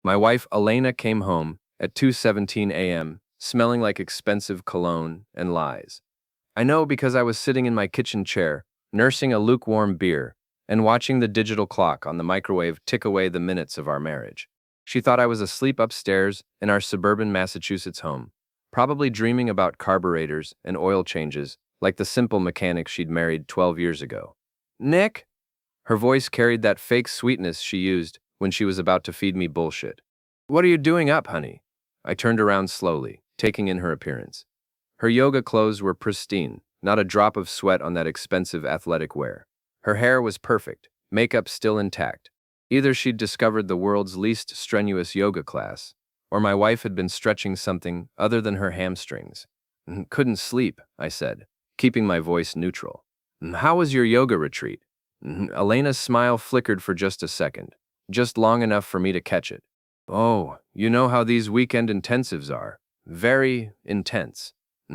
My wife Elena came home at 2:17 a.m., smelling like expensive cologne and lies. I know because I was sitting in my kitchen chair, nursing a lukewarm beer, and watching the digital clock on the microwave tick away the minutes of our marriage. She thought I was asleep upstairs in our suburban Massachusetts home, probably dreaming about carburetors and oil changes like the simple mechanic she'd married 12 years ago. Nick? Her voice carried that fake sweetness she used when she was about to feed me bullshit. What are you doing up, honey? I turned around slowly, taking in her appearance. Her yoga clothes were pristine, not a drop of sweat on that expensive athletic wear. Her hair was perfect, makeup still intact. Either she'd discovered the world's least strenuous yoga class, or my wife had been stretching something other than her hamstrings. Couldn't sleep, I said, keeping my voice neutral. How was your yoga retreat? Elena's smile flickered for just a second, just long enough for me to catch it. Oh, you know how these weekend intensives are. Very intense.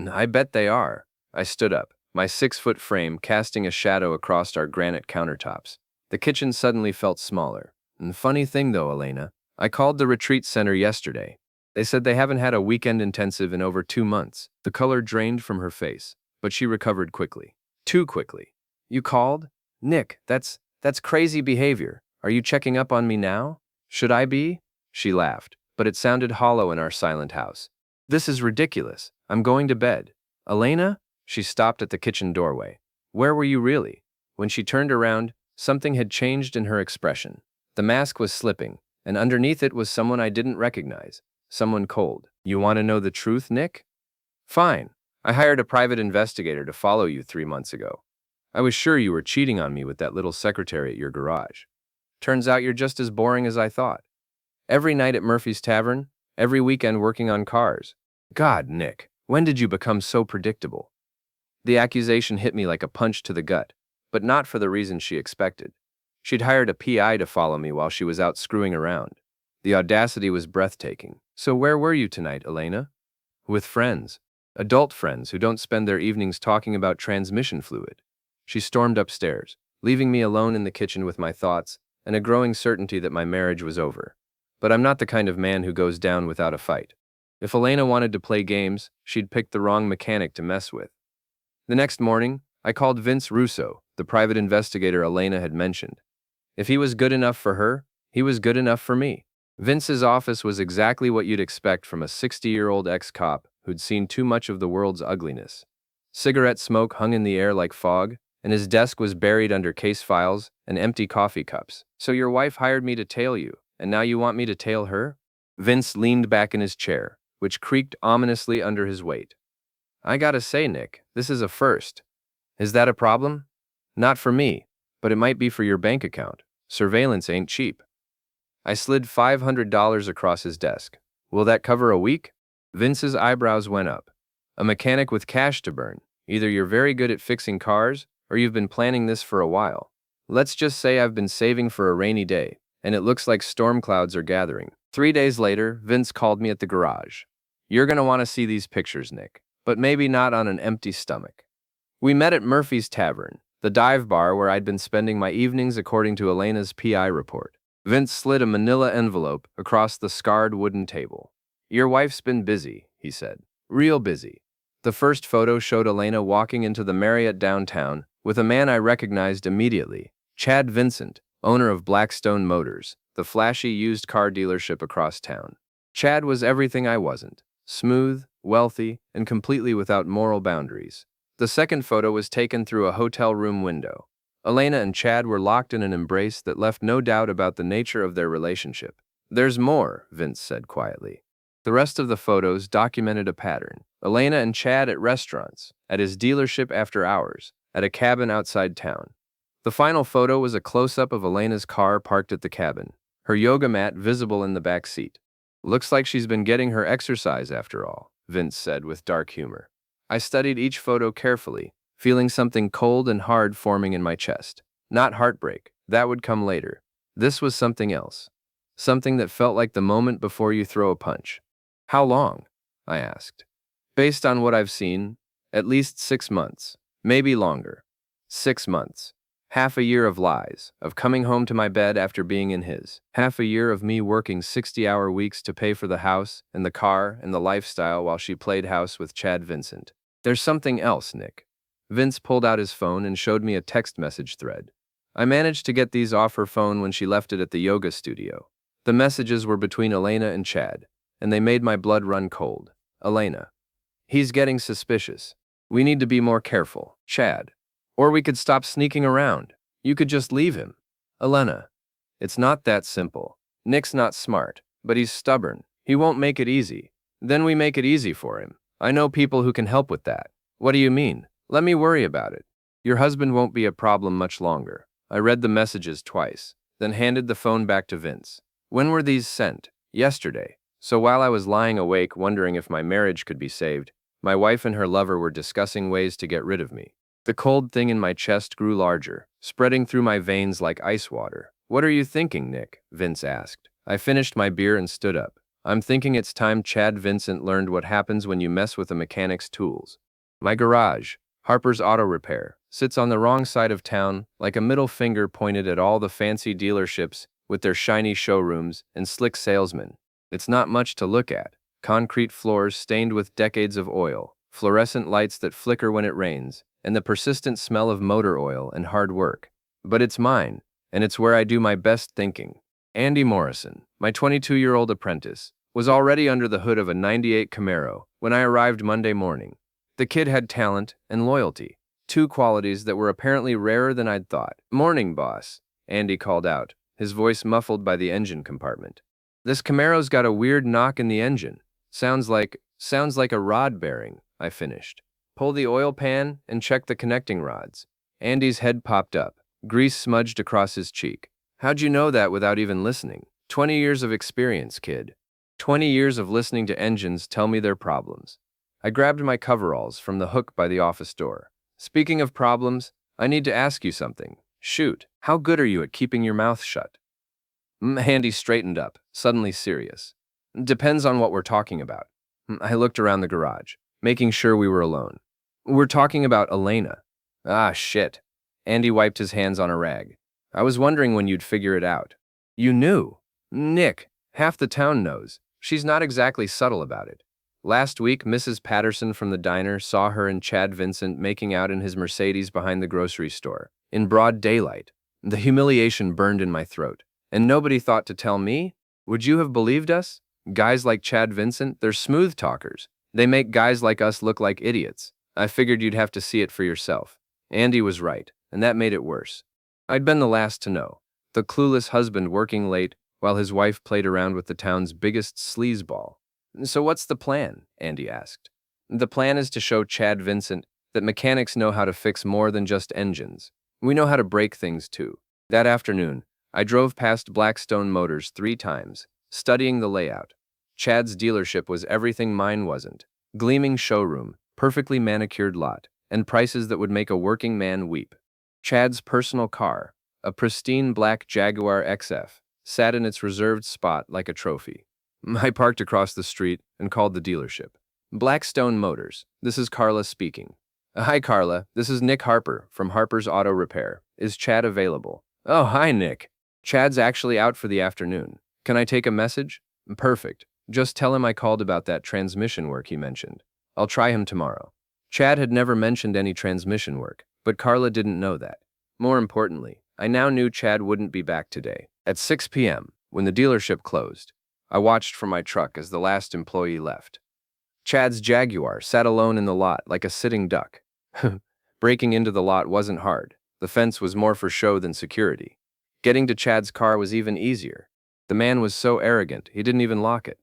I bet they are. I stood up, my 6-foot frame casting a shadow across our granite countertops. The kitchen suddenly felt smaller. Funny thing though, Elena, I called the retreat center yesterday. They said they haven't had a weekend intensive in over 2 months. The color drained from her face, but she recovered quickly. Too quickly. You called? Nick, that's crazy behavior. Are you checking up on me now? Should I be? She laughed, but it sounded hollow in our silent house. This is ridiculous. I'm going to bed. Elena? She stopped at the kitchen doorway. Where were you really? When she turned around, something had changed in her expression. The mask was slipping, and underneath it was someone I didn't recognize. Someone cold. You want to know the truth, Nick? Fine. I hired a private investigator to follow you 3 months ago. I was sure you were cheating on me with that little secretary at your garage. Turns out you're just as boring as I thought. Every night at Murphy's Tavern, every weekend working on cars. God, Nick, when did you become so predictable? The accusation hit me like a punch to the gut, but not for the reason she expected. She'd hired a PI to follow me while she was out screwing around. The audacity was breathtaking. So where were you tonight, Elena? With friends. Adult friends who don't spend their evenings talking about transmission fluid. She stormed upstairs, leaving me alone in the kitchen with my thoughts and a growing certainty that my marriage was over. But I'm not the kind of man who goes down without a fight. If Elena wanted to play games, she'd picked the wrong mechanic to mess with. The next morning, I called Vince Russo, the private investigator Elena had mentioned. If he was good enough for her, he was good enough for me. Vince's office was exactly what you'd expect from a 60-year-old ex-cop who'd seen too much of the world's ugliness. Cigarette smoke hung in the air like fog, and his desk was buried under case files and empty coffee cups. So your wife hired me to tail you, and now you want me to tail her? Vince leaned back in his chair, which creaked ominously under his weight. I gotta say, Nick, this is a first. Is that a problem? Not for me, but it might be for your bank account. Surveillance ain't cheap. I slid $500 across his desk. Will that cover a week? Vince's eyebrows went up. A mechanic with cash to burn. Either you're very good at fixing cars, or you've been planning this for a while. Let's just say I've been saving for a rainy day, and it looks like storm clouds are gathering. 3 days later, Vince called me at the garage. You're gonna want to see these pictures, Nick, but maybe not on an empty stomach. We met at Murphy's Tavern, the dive bar where I'd been spending my evenings according to Elena's PI report. Vince slid a manila envelope across the scarred wooden table. Your wife's been busy, he said. Real busy. The first photo showed Elena walking into the Marriott downtown with a man I recognized immediately, Chad Vincent, owner of Blackstone Motors, the flashy used car dealership across town. Chad was everything I wasn't. Smooth, wealthy, and completely without moral boundaries. The second photo was taken through a hotel room window. Elena and Chad were locked in an embrace that left no doubt about the nature of their relationship. There's more, Vince said quietly. The rest of the photos documented a pattern. Elena and Chad at restaurants, at his dealership after hours, at a cabin outside town. The final photo was a close-up of Elena's car parked at the cabin, her yoga mat visible in the back seat. Looks like she's been getting her exercise after all, Vince said with dark humor. I studied each photo carefully, feeling something cold and hard forming in my chest. Not heartbreak, that would come later. This was something else. Something that felt like the moment before you throw a punch. How long? I asked. Based on what I've seen, at least 6 months. Maybe longer. 6 months. Half a year of lies, of coming home to my bed after being in his. Half a year of me working 60-hour weeks to pay for the house and the car and the lifestyle while she played house with Chad Vincent. There's something else, Nick. Vince pulled out his phone and showed me a text message thread. I managed to get these off her phone when she left it at the yoga studio. The messages were between Elena and Chad, and they made my blood run cold. Elena. He's getting suspicious. We need to be more careful. Chad. Or we could stop sneaking around. You could just leave him. Elena. It's not that simple. Nick's not smart, but he's stubborn. He won't make it easy. Then we make it easy for him. I know people who can help with that. What do you mean? Let me worry about it. Your husband won't be a problem much longer. I read the messages twice, then handed the phone back to Vince. When were these sent? Yesterday. So while I was lying awake wondering if my marriage could be saved, my wife and her lover were discussing ways to get rid of me. The cold thing in my chest grew larger, spreading through my veins like ice water. What are you thinking, Nick? Vince asked. I finished my beer and stood up. I'm thinking it's time Chad Vincent learned what happens when you mess with a mechanic's tools. My garage, Harper's Auto Repair, sits on the wrong side of town, like a middle finger pointed at all the fancy dealerships with their shiny showrooms and slick salesmen. It's not much to look at. Concrete floors stained with decades of oil, fluorescent lights that flicker when it rains, and the persistent smell of motor oil and hard work. But it's mine, and it's where I do my best thinking. Andy Morrison, my 22-year-old apprentice, was already under the hood of a '98 Camaro when I arrived Monday morning. The kid had talent and loyalty, two qualities that were apparently rarer than I'd thought. Morning, boss, Andy called out, his voice muffled by the engine compartment. This Camaro's got a weird knock in the engine. Sounds like a rod bearing, I finished. Pull the oil pan and check the connecting rods. Andy's head popped up, grease smudged across his cheek. How'd you know that without even listening? 20 years of experience, kid. 20 years of listening to engines tell me their problems. I grabbed my coveralls from the hook by the office door. Speaking of problems, I need to ask you something. Shoot, how good are you at keeping your mouth shut? Andy straightened up, suddenly serious. Depends on what we're talking about. I looked around the garage, making sure we were alone. We're talking about Elena. Ah, shit. Andy wiped his hands on a rag. I was wondering when you'd figure it out. You knew. Nick, half the town knows. She's not exactly subtle about it. Last week, Mrs. Patterson from the diner saw her and Chad Vincent making out in his Mercedes behind the grocery store, in broad daylight. The humiliation burned in my throat. And nobody thought to tell me? Would you have believed us? Guys like Chad Vincent, they're smooth talkers. They make guys like us look like idiots. I figured you'd have to see it for yourself. Andy was right, and that made it worse. I'd been the last to know. The clueless husband working late while his wife played around with the town's biggest sleazeball. So what's the plan? Andy asked. The plan is to show Chad Vincent that mechanics know how to fix more than just engines. We know how to break things too. That afternoon, I drove past Blackstone Motors 3 times, studying the layout. Chad's dealership was everything mine wasn't. Gleaming showroom, perfectly manicured lot, and prices that would make a working man weep. Chad's personal car, a pristine black Jaguar XF, sat in its reserved spot like a trophy. I parked across the street and called the dealership. Blackstone Motors, this is Carla speaking. Hi Carla, this is Nick Harper from Harper's Auto Repair. Is Chad available? Oh, hi Nick. Chad's actually out for the afternoon. Can I take a message? Perfect. Just tell him I called about that transmission work he mentioned. I'll try him tomorrow. Chad had never mentioned any transmission work, but Carla didn't know that. More importantly, I now knew Chad wouldn't be back today. At 6 p.m., when the dealership closed, I watched from my truck as the last employee left. Chad's Jaguar sat alone in the lot like a sitting duck. Breaking into the lot wasn't hard. The fence was more for show than security. Getting to Chad's car was even easier. The man was so arrogant, he didn't even lock it.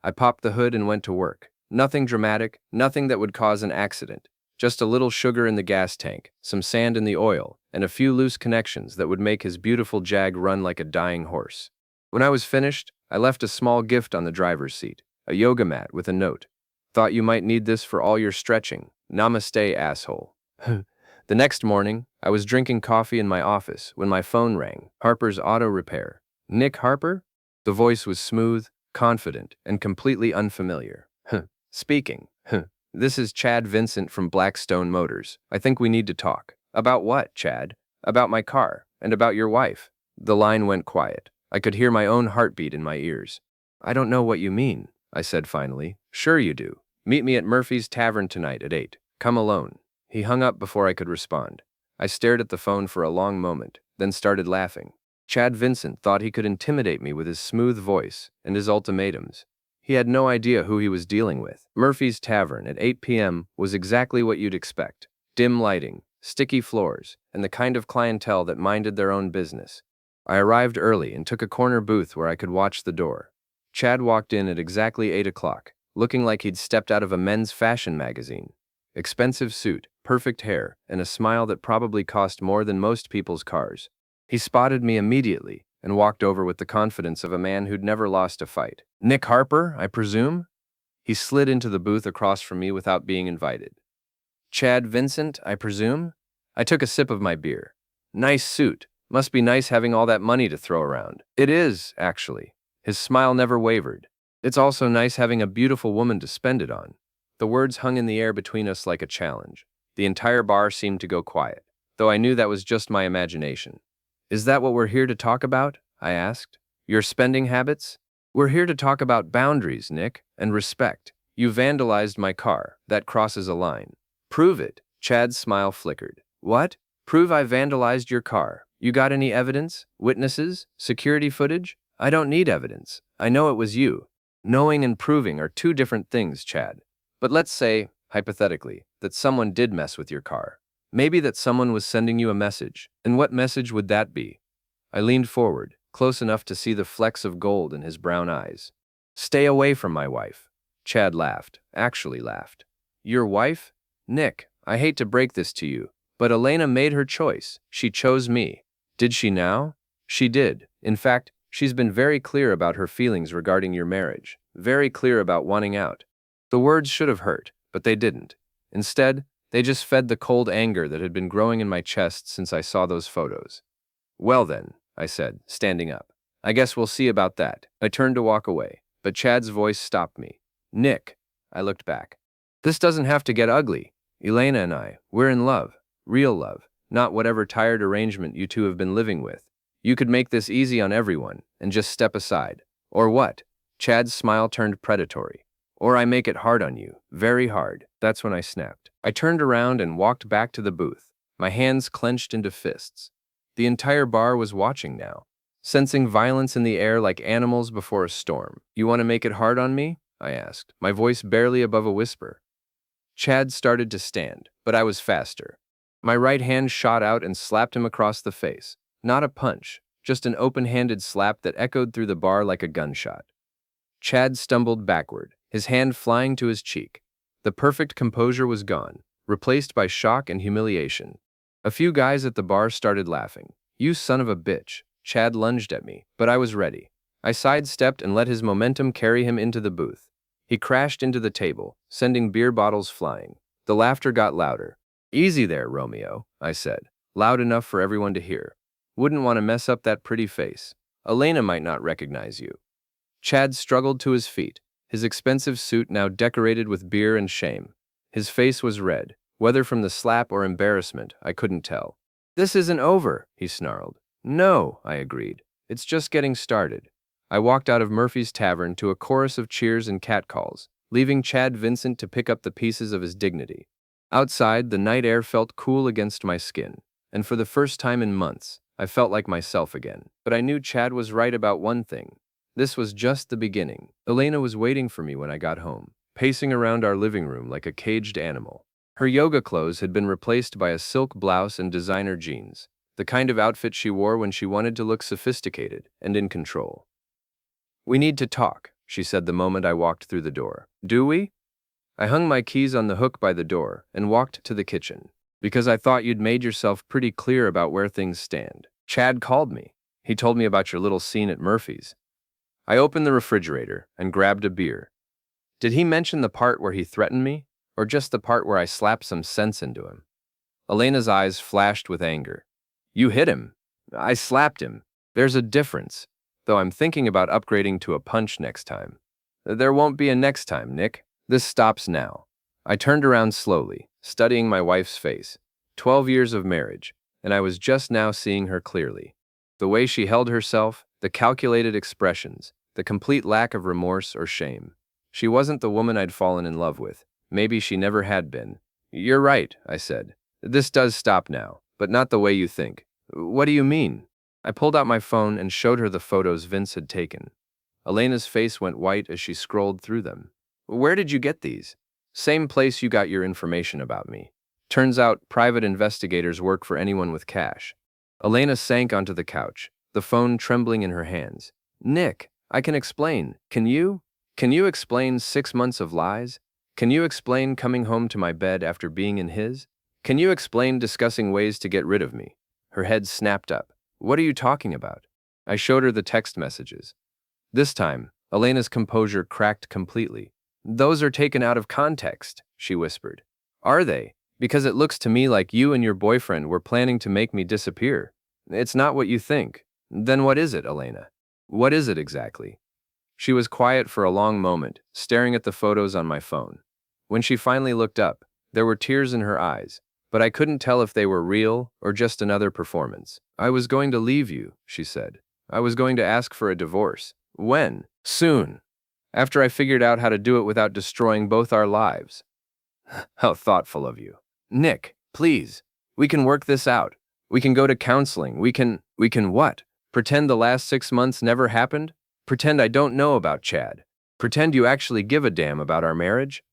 I popped the hood and went to work. Nothing dramatic, nothing that would cause an accident. Just a little sugar in the gas tank, some sand in the oil, and a few loose connections that would make his beautiful Jag run like a dying horse. When I was finished, I left a small gift on the driver's seat, a yoga mat with a note. Thought you might need this for all your stretching. Namaste, asshole. The next morning, I was drinking coffee in my office when my phone rang. Harper's Auto Repair. Nick Harper? The voice was smooth, confident, and completely unfamiliar. Speaking. This is Chad Vincent from Blackstone Motors. I think we need to talk. About what, Chad? About my car, and about your wife. The line went quiet. I could hear my own heartbeat in my ears. I don't know what you mean, I said finally. Sure you do. Meet me at Murphy's Tavern tonight at 8. Come alone. He hung up before I could respond. I stared at the phone for a long moment, then started laughing. Chad Vincent thought he could intimidate me with his smooth voice and his ultimatums. He had no idea who he was dealing with. Murphy's Tavern at 8 p.m. was exactly what you'd expect. Dim lighting, sticky floors, and the kind of clientele that minded their own business. I arrived early and took a corner booth where I could watch the door. Chad walked in at exactly 8 o'clock, looking like he'd stepped out of a men's fashion magazine. Expensive suit, perfect hair, and a smile that probably cost more than most people's cars. He spotted me immediately and walked over with the confidence of a man who'd never lost a fight. Nick Harper, I presume? He slid into the booth across from me without being invited. Chad Vincent, I presume? I took a sip of my beer. Nice suit. Must be nice having all that money to throw around. It is, actually. His smile never wavered. It's also nice having a beautiful woman to spend it on. The words hung in the air between us like a challenge. The entire bar seemed to go quiet, though I knew that was just my imagination. Is that what we're here to talk about? I asked. Your spending habits? We're here to talk about boundaries, Nick, and respect. You vandalized my car. That crosses a line. Prove it. Chad's smile flickered. What? Prove I vandalized your car. You got any evidence? Witnesses? Security footage? I don't need evidence. I know it was you. Knowing and proving are two different things, Chad. But let's say, hypothetically, that someone did mess with your car. Maybe that someone was sending you a message. And what message would that be? I leaned forward, close enough to see the flecks of gold in his brown eyes. Stay away from my wife. Chad laughed, actually laughed. Your wife? Nick, I hate to break this to you, but Elena made her choice. She chose me. Did she now? She did. In fact, she's been very clear about her feelings regarding your marriage. Very clear about wanting out. The words should have hurt, but they didn't. Instead, they just fed the cold anger that had been growing in my chest since I saw those photos. Well then, I said, standing up. I guess we'll see about that. I turned to walk away, but Chad's voice stopped me. Nick. I looked back. This doesn't have to get ugly. Elena and I, we're in love. Real love. Not whatever tired arrangement you two have been living with. You could make this easy on everyone, and just step aside. Or what? Chad's smile turned predatory. Or I make it hard on you. Very hard. That's when I snapped. I turned around and walked back to the booth, my hands clenched into fists. The entire bar was watching now, sensing violence in the air like animals before a storm. You want to make it hard on me? I asked, my voice barely above a whisper. Chad started to stand, but I was faster. My right hand shot out and slapped him across the face. Not a punch, just an open-handed slap that echoed through the bar like a gunshot. Chad stumbled backward, his hand flying to his cheek. The perfect composure was gone, replaced by shock and humiliation. A few guys at the bar started laughing. You son of a bitch. Chad lunged at me, but I was ready. I sidestepped and let his momentum carry him into the booth. He crashed into the table, sending beer bottles flying. The laughter got louder. Easy there, Romeo, I said, loud enough for everyone to hear. Wouldn't want to mess up that pretty face. Elena might not recognize you. Chad struggled to his feet, his expensive suit now decorated with beer and shame. His face was red, whether from the slap or embarrassment, I couldn't tell. This isn't over, he snarled. No, I agreed. It's just getting started. I walked out of Murphy's Tavern to a chorus of cheers and catcalls, leaving Chad Vincent to pick up the pieces of his dignity. Outside, the night air felt cool against my skin, and for the first time in months, I felt like myself again. But I knew Chad was right about one thing. This was just the beginning. Elena was waiting for me when I got home, pacing around our living room like a caged animal. Her yoga clothes had been replaced by a silk blouse and designer jeans, the kind of outfit she wore when she wanted to look sophisticated and in control. We need to talk, she said the moment I walked through the door. Do we? I hung my keys on the hook by the door and walked to the kitchen, because I thought you'd made yourself pretty clear about where things stand. Chad called me. He told me about your little scene at Murphy's. I opened the refrigerator and grabbed a beer. Did he mention the part where he threatened me, or just the part where I slapped some sense into him? Elena's eyes flashed with anger. You hit him. I slapped him. There's a difference, though I'm thinking about upgrading to a punch next time. There won't be a next time, Nick. This stops now. I turned around slowly, studying my wife's face. 12 years of marriage, and I was just now seeing her clearly. The way she held herself, the calculated expressions, the complete lack of remorse or shame. She wasn't the woman I'd fallen in love with. Maybe she never had been. You're right, I said. This does stop now, but not the way you think. What do you mean? I pulled out my phone and showed her the photos Vince had taken. Elena's face went white as she scrolled through them. Where did you get these? Same place you got your information about me. Turns out private investigators work for anyone with cash. Elena sank onto the couch, the phone trembling in her hands. Nick, I can explain. Can you? Can you explain 6 months of lies? Can you explain coming home to my bed after being in his? Can you explain discussing ways to get rid of me? Her head snapped up. What are you talking about? I showed her the text messages. This time, Elena's composure cracked completely. Those are taken out of context, she whispered. Are they? Because it looks to me like you and your boyfriend were planning to make me disappear. It's not what you think. Then what is it, Elena? What is it exactly? She was quiet for a long moment, staring at the photos on my phone. When she finally looked up, there were tears in her eyes, but I couldn't tell if they were real or just another performance. I was going to leave you, she said. I was going to ask for a divorce. When? Soon. After I figured out how to do it without destroying both our lives. How thoughtful of you. Nick, please. We can work this out. We can go to counseling. We can what? Pretend the last 6 months never happened? Pretend I don't know about Chad. Pretend you actually give a damn about our marriage?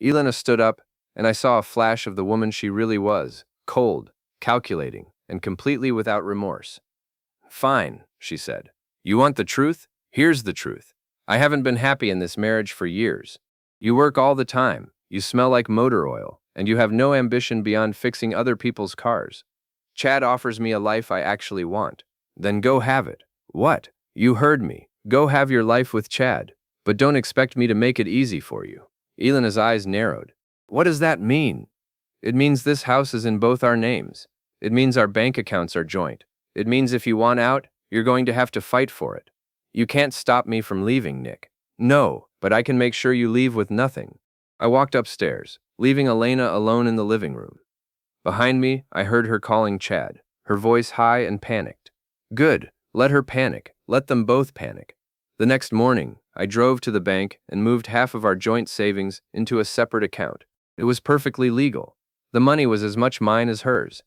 Elena stood up, and I saw a flash of the woman she really was, cold, calculating, and completely without remorse. Fine, she said. You want the truth? Here's the truth. I haven't been happy in this marriage for years. You work all the time, you smell like motor oil, and you have no ambition beyond fixing other people's cars. Chad offers me a life I actually want. Then go have it. What? You heard me. Go have your life with Chad, but don't expect me to make it easy for you. Elena's eyes narrowed. What does that mean? It means this house is in both our names. It means our bank accounts are joint. It means if you want out, you're going to have to fight for it. You can't stop me from leaving, Nick. No, but I can make sure you leave with nothing. I walked upstairs, leaving Elena alone in the living room. Behind me, I heard her calling Chad, her voice high and panicked. Good, let her panic. Let them both panic. The next morning, I drove to the bank and moved half of our joint savings into a separate account. It was perfectly legal. The money was as much mine as hers.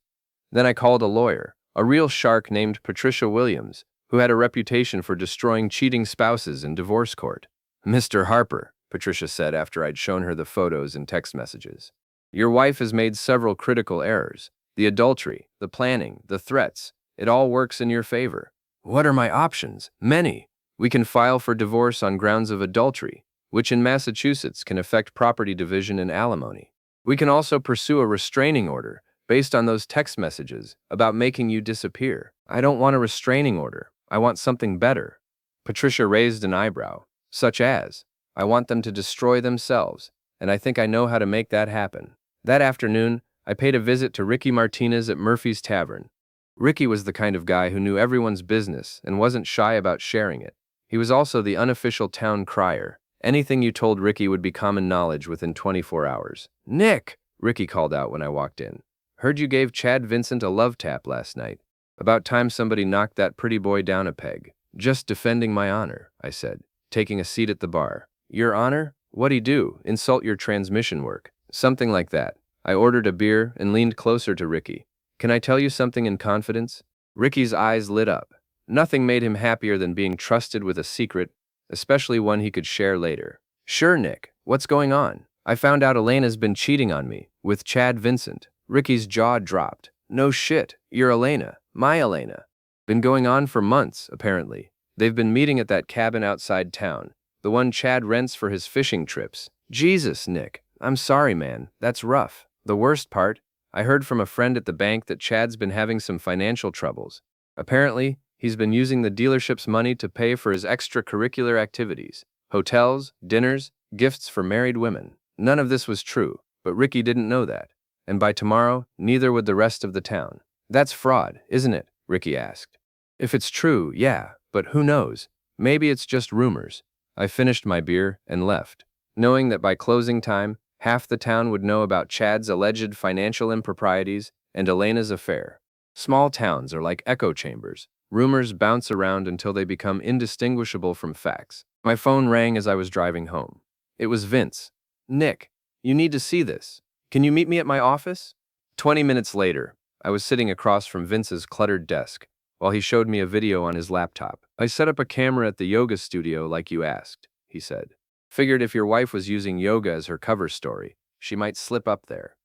Then I called a lawyer, a real shark named Patricia Williams, who had a reputation for destroying cheating spouses in divorce court. Mr. Harper, Patricia said after I'd shown her the photos and text messages. Your wife has made several critical errors. The adultery, the planning, the threats. It all works in your favor. What are my options? Many. We can file for divorce on grounds of adultery, which in Massachusetts can affect property division and alimony. We can also pursue a restraining order based on those text messages about making you disappear. I don't want a restraining order. I want something better. Patricia raised an eyebrow. Such as, I want them to destroy themselves, and I think I know how to make that happen. That afternoon, I paid a visit to Ricky Martinez at Murphy's Tavern. Ricky was the kind of guy who knew everyone's business and wasn't shy about sharing it. He was also the unofficial town crier. Anything you told Ricky would be common knowledge within 24 hours. Nick, Ricky called out when I walked in. Heard you gave Chad Vincent a love tap last night. About time somebody knocked that pretty boy down a peg. Just defending my honor, I said, taking a seat at the bar. Your honor? What'd he do? Insult your transmission work? Something like that. I ordered a beer and leaned closer to Ricky. Can I tell you something in confidence? Ricky's eyes lit up. Nothing made him happier than being trusted with a secret, especially one he could share later. Sure, Nick. What's going on? I found out Elena's been cheating on me, with Chad Vincent. Ricky's jaw dropped. No shit. You're Elena. My Elena. Been going on for months, apparently. They've been meeting at that cabin outside town, the one Chad rents for his fishing trips. Jesus, Nick. I'm sorry, man. That's rough. The worst part, I heard from a friend at the bank that Chad's been having some financial troubles. Apparently, he's been using the dealership's money to pay for his extracurricular activities. Hotels, dinners, gifts for married women. None of this was true, but Ricky didn't know that. And by tomorrow, neither would the rest of the town. That's fraud, isn't it? Ricky asked. If it's true, yeah, but who knows? Maybe it's just rumors. I finished my beer and left, knowing that by closing time, half the town would know about Chad's alleged financial improprieties and Elena's affair. Small towns are like echo chambers. Rumors bounce around until they become indistinguishable from facts. My phone rang as I was driving home. It was Vince. Nick, you need to see this. Can you meet me at my office? 20 minutes later, I was sitting across from Vince's cluttered desk while he showed me a video on his laptop. I set up a camera at the yoga studio like you asked, he said. Figured if your wife was using yoga as her cover story, she might slip up there.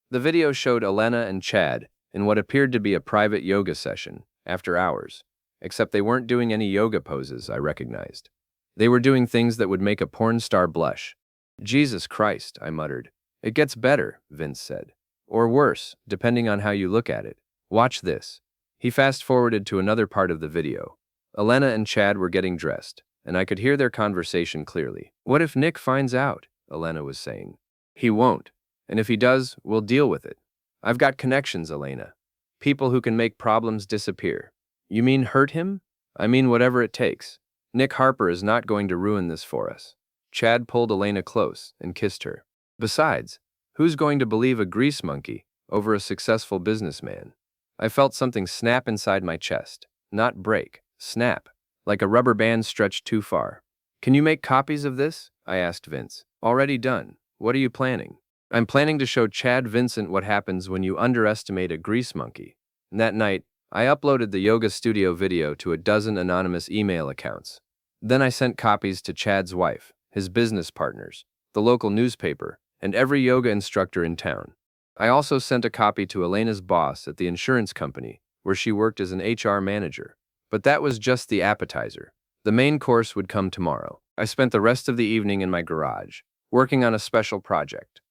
The video showed Elena and Chad in what appeared to be a private yoga session after hours, except they weren't doing any yoga poses, I recognized. They were doing things that would make a porn star blush. Jesus Christ, I muttered. It gets better, Vince said. Or worse, depending on how you look at it. Watch this. He fast-forwarded to another part of the video. Elena and Chad were getting dressed, and I could hear their conversation clearly. What if Nick finds out? Elena was saying. He won't. And if he does, we'll deal with it. I've got connections, Elena. People who can make problems disappear. You mean hurt him? I mean whatever it takes. Nick Harper is not going to ruin this for us. Chad pulled Elena close and kissed her. Besides, who's going to believe a grease monkey over a successful businessman? I felt something snap inside my chest. Not break, snap, like a rubber band stretched too far. Can you make copies of this? I asked Vince. Already done. What are you planning? I'm planning to show Chad Vincent what happens when you underestimate a grease monkey. And that night, I uploaded the yoga studio video to a dozen anonymous email accounts. Then I sent copies to Chad's wife, his business partners, the local newspaper, and every yoga instructor in town. I also sent a copy to Elena's boss at the insurance company, where she worked as an HR manager. But that was just the appetizer. The main course would come tomorrow. I spent the rest of the evening in my garage, working on a special project.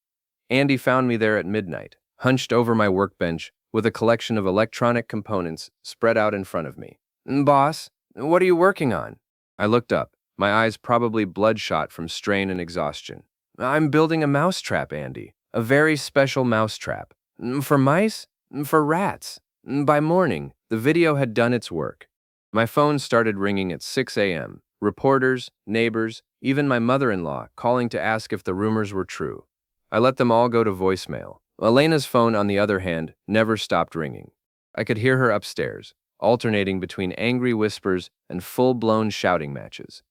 Andy found me there at midnight, hunched over my workbench with a collection of electronic components spread out in front of me. Boss, what are you working on? I looked up, my eyes probably bloodshot from strain and exhaustion. I'm building a mousetrap, Andy. A very special mousetrap. For mice? For rats. By morning, the video had done its work. My phone started ringing at 6 a.m. Reporters, neighbors, even my mother-in-law calling to ask if the rumors were true. I let them all go to voicemail. Elena's phone, on the other hand, never stopped ringing. I could hear her upstairs, alternating between angry whispers and full-blown shouting matches.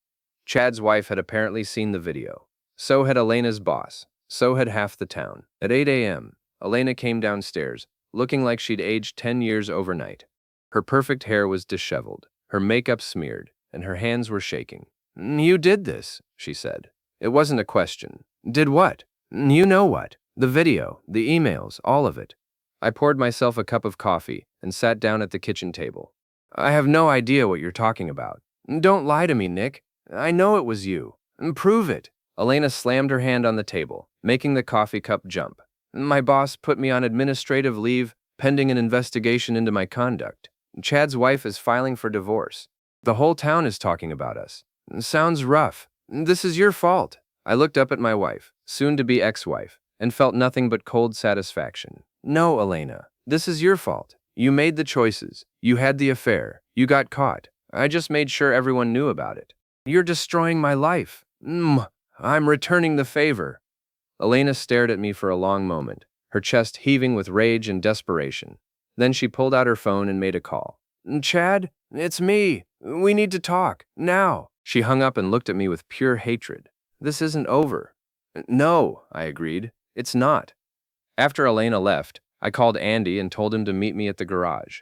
Chad's wife had apparently seen the video. So had Elena's boss. So had half the town. At 8 a.m., Elena came downstairs, looking like she'd aged 10 years overnight. Her perfect hair was disheveled, her makeup smeared, and her hands were shaking. You did this, she said. It wasn't a question. Did what? You know what. The video, the emails, all of it. I poured myself a cup of coffee and sat down at the kitchen table. I have no idea what you're talking about. Don't lie to me, Nick. I know it was you. Prove it. Elena slammed her hand on the table, making the coffee cup jump. My boss put me on administrative leave pending an investigation into my conduct. Chad's wife is filing for divorce. The whole town is talking about us. Sounds rough. This is your fault. I looked up at my wife, soon-to-be ex-wife, and felt nothing but cold satisfaction. No, Elena, this is your fault. You made the choices. You had the affair. You got caught. I just made sure everyone knew about it. You're destroying my life. I'm returning the favor. Elena stared at me for a long moment, her chest heaving with rage and desperation. Then she pulled out her phone and made a call. Chad, it's me. We need to talk, now. She hung up and looked at me with pure hatred. This isn't over. No, I agreed. It's not. After Elena left, I called Andy and told him to meet me at the garage.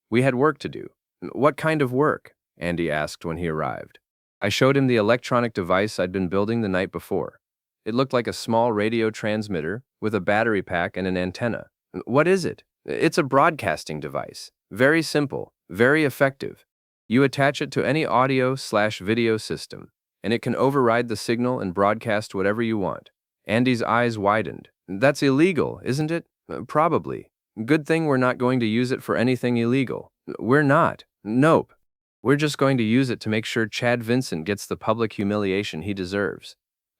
We had work to do. What kind of work? Andy asked when he arrived. I showed him the electronic device I'd been building the night before. It looked like a small radio transmitter with a battery pack and an antenna. What is it? It's a broadcasting device. Very simple, very effective. You attach it to any audio/video system, and it can override the signal and broadcast whatever you want. Andy's eyes widened. That's illegal, isn't it? Probably. Good thing we're not going to use it for anything illegal. We're not. Nope. We're just going to use it to make sure Chad Vincent gets the public humiliation he deserves.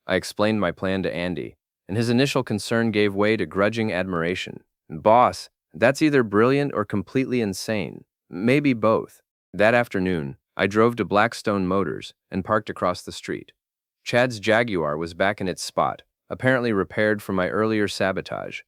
I explained my plan to Andy, and his initial concern gave way to grudging admiration. Boss, that's either brilliant or completely insane. Maybe both. That afternoon, I drove to Blackstone Motors and parked across the street. Chad's Jaguar was back in its spot, apparently repaired from my earlier sabotage.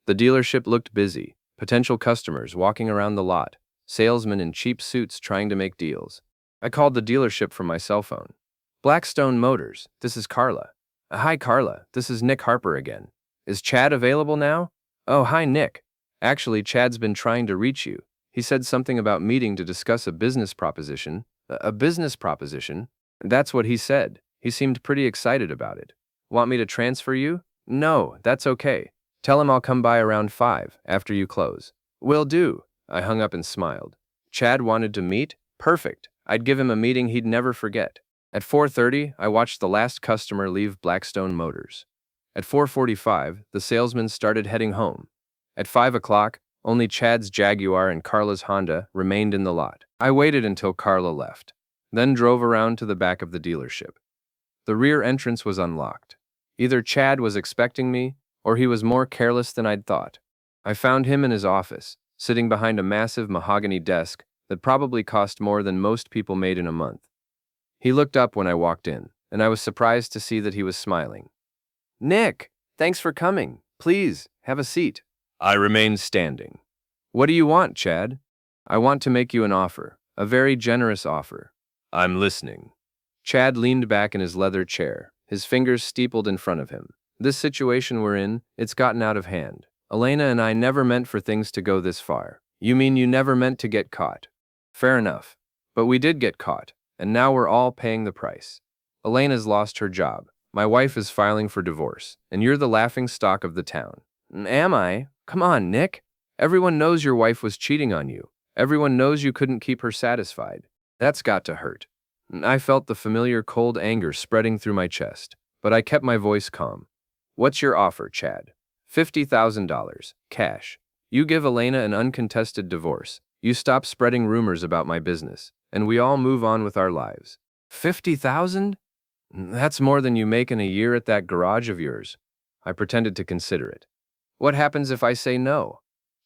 The dealership looked busy, potential customers walking around the lot, salesmen in cheap suits trying to make deals. I called the dealership from my cell phone. Blackstone Motors, this is Carla. Hi Carla, this is Nick Harper again. Is Chad available now? Oh, hi Nick. Actually, Chad's been trying to reach you. He said something about meeting to discuss a business proposition. A business proposition? That's what he said. He seemed pretty excited about it. Want me to transfer you? No, that's okay. Tell him I'll come by around 5 after you close. Will do. I hung up and smiled. Chad wanted to meet? Perfect. I'd give him a meeting he'd never forget. At 4:30, I watched the last customer leave Blackstone Motors. At 4:45, the salesman started heading home. At 5 o'clock, only Chad's Jaguar and Carla's Honda remained in the lot. I waited until Carla left, then drove around to the back of the dealership. The rear entrance was unlocked. Either Chad was expecting me, or he was more careless than I'd thought. I found him in his office, sitting behind a massive mahogany desk that probably cost more than most people made in a month. He looked up when I walked in, and I was surprised to see that he was smiling. Nick, thanks for coming. Please, have a seat. I remained standing. What do you want, Chad? I want to make you an offer, a very generous offer. I'm listening. Chad leaned back in his leather chair, his fingers steepled in front of him. This situation we're in, it's gotten out of hand. Elena and I never meant for things to go this far. You mean you never meant to get caught? Fair enough. But we did get caught, and now we're all paying the price. Elena's lost her job. My wife is filing for divorce, and you're the laughing stock of the town. Am I? Come on, Nick. Everyone knows your wife was cheating on you. Everyone knows you couldn't keep her satisfied. That's got to hurt. I felt the familiar cold anger spreading through my chest, but I kept my voice calm. What's your offer, Chad? $50,000, cash. You give Elena an uncontested divorce. You stop spreading rumors about my business, and we all move on with our lives. 50,000? That's more than you make in a year at that garage of yours. I pretended to consider it. What happens if I say no?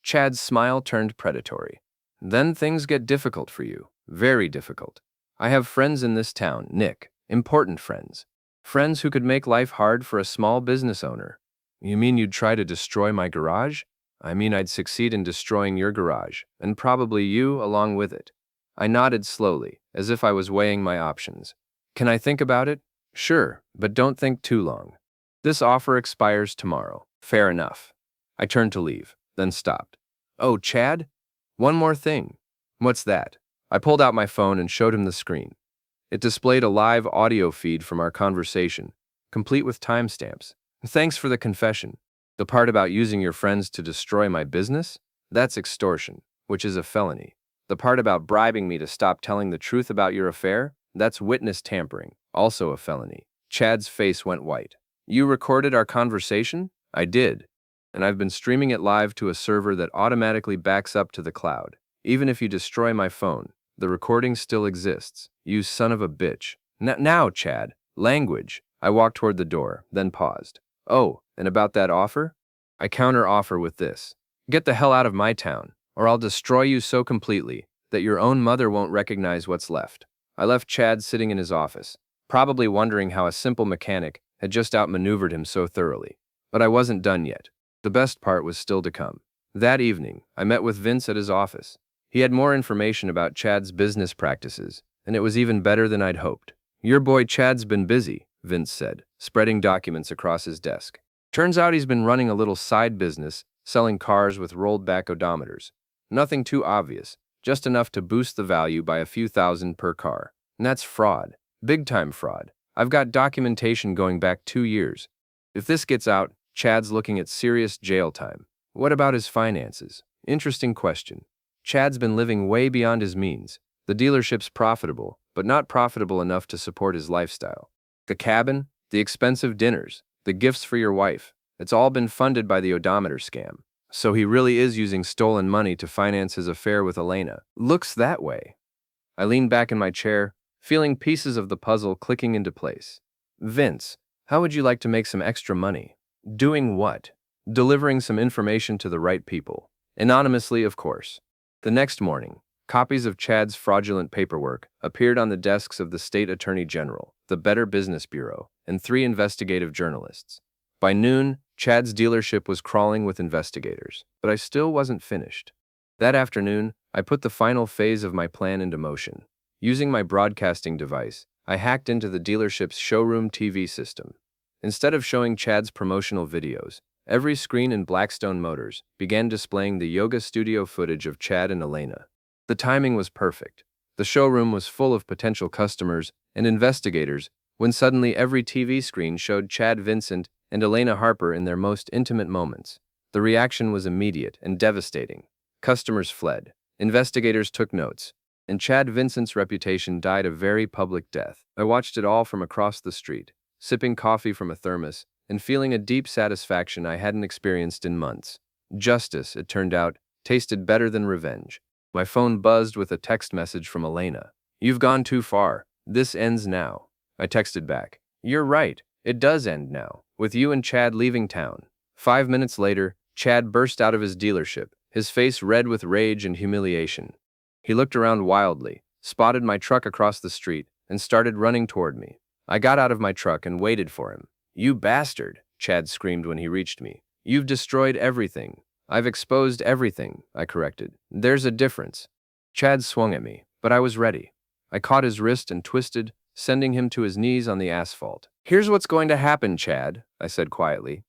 Chad's smile turned predatory. Then things get difficult for you. Very difficult. I have friends in this town, Nick. Important friends. Friends who could make life hard for a small business owner. You mean you'd try to destroy my garage? I mean I'd succeed in destroying your garage, and probably you along with it. I nodded slowly, as if I was weighing my options. Can I think about it? Sure, but don't think too long. This offer expires tomorrow. Fair enough. I turned to leave, then stopped. Oh, Chad? One more thing. What's that? I pulled out my phone and showed him the screen. It displayed a live audio feed from our conversation, complete with timestamps. Thanks for the confession. The part about using your friends to destroy my business? That's extortion, which is a felony. The part about bribing me to stop telling the truth about your affair? That's witness tampering, also a felony. Chad's face went white. You recorded our conversation? I did. And I've been streaming it live to a server that automatically backs up to the cloud. Even if you destroy my phone, the recording still exists. You son of a bitch. Now, Chad. Language. I walked toward the door, then paused. Oh, and about that offer? I counter-offer with this. Get the hell out of my town, or I'll destroy you so completely that your own mother won't recognize what's left. I left Chad sitting in his office, probably wondering how a simple mechanic had just outmaneuvered him so thoroughly. But I wasn't done yet. The best part was still to come. That evening, I met with Vince at his office. He had more information about Chad's business practices, and it was even better than I'd hoped. Your boy Chad's been busy, Vince said, spreading documents across his desk. Turns out he's been running a little side business, selling cars with rolled-back odometers. Nothing too obvious, just enough to boost the value by a few thousand per car. And that's fraud. Big-time fraud. I've got documentation going back 2 years. If this gets out, Chad's looking at serious jail time. What about his finances? Interesting question. Chad's been living way beyond his means. The dealership's profitable, but not profitable enough to support his lifestyle. The cabin, the expensive dinners, the gifts for your wife. It's all been funded by the odometer scam. So he really is using stolen money to finance his affair with Elena. Looks that way. I leaned back in my chair, feeling pieces of the puzzle clicking into place. Vince, how would you like to make some extra money? Doing what? Delivering some information to the right people. Anonymously, of course. The next morning, copies of Chad's fraudulent paperwork appeared on the desks of the State Attorney General, the Better Business Bureau, and 3 investigative journalists. By noon, Chad's dealership was crawling with investigators, but I still wasn't finished. That afternoon, I put the final phase of my plan into motion. Using my broadcasting device, I hacked into the dealership's showroom TV system. Instead of showing Chad's promotional videos, every screen in Blackstone Motors began displaying the yoga studio footage of Chad and Elena. The timing was perfect. The showroom was full of potential customers and investigators when suddenly every TV screen showed Chad Vincent and Elena Harper in their most intimate moments. The reaction was immediate and devastating. Customers fled, investigators took notes, and Chad Vincent's reputation died a very public death. I watched it all from across the street, sipping coffee from a thermos and feeling a deep satisfaction I hadn't experienced in months. Justice, it turned out, tasted better than revenge. My phone buzzed with a text message from Elena. "You've gone too far. This ends now." I texted back. "You're right. It does end now, with you and Chad leaving town." 5 minutes later, Chad burst out of his dealership, his face red with rage and humiliation. He looked around wildly, spotted my truck across the street, and started running toward me. I got out of my truck and waited for him. "You bastard," Chad screamed when he reached me. "You've destroyed everything." "I've exposed everything," I corrected. "There's a difference." Chad swung at me, but I was ready. I caught his wrist and twisted, sending him to his knees on the asphalt. "Here's what's going to happen, Chad," I said quietly.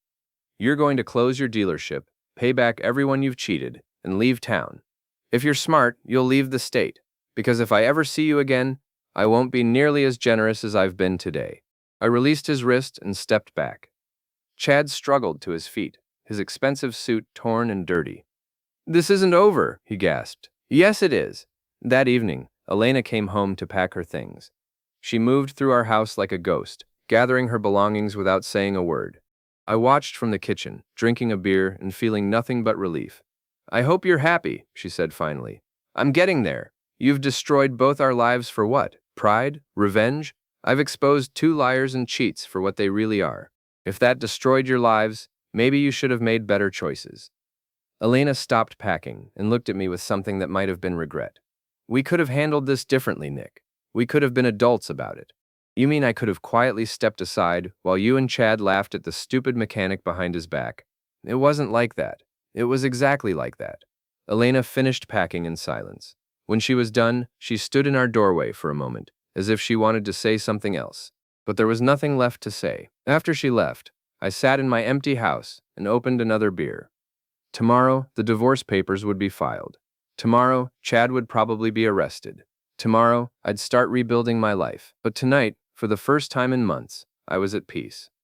"You're going to close your dealership, pay back everyone you've cheated, and leave town. If you're smart, you'll leave the state, because if I ever see you again, I won't be nearly as generous as I've been today." I released his wrist and stepped back. Chad struggled to his feet, his expensive suit torn and dirty. "This isn't over," he gasped. "Yes, it is." That evening, Elena came home to pack her things. She moved through our house like a ghost, gathering her belongings without saying a word. I watched from the kitchen, drinking a beer and feeling nothing but relief. "I hope you're happy," she said finally. "I'm getting there. You've destroyed both our lives for what? Pride? Revenge? I've exposed two liars and cheats for what they really are. If that destroyed your lives, maybe you should have made better choices." Elena stopped packing and looked at me with something that might have been regret. "We could have handled this differently, Nick. We could have been adults about it." "You mean I could have quietly stepped aside while you and Chad laughed at the stupid mechanic behind his back?" "It wasn't like that. It was exactly like that." Elena finished packing in silence. When she was done, she stood in our doorway for a moment, as if she wanted to say something else. But there was nothing left to say. After she left, I sat in my empty house and opened another beer. Tomorrow, the divorce papers would be filed. Tomorrow, Chad would probably be arrested. Tomorrow, I'd start rebuilding my life. But tonight, for the first time in months, I was at peace.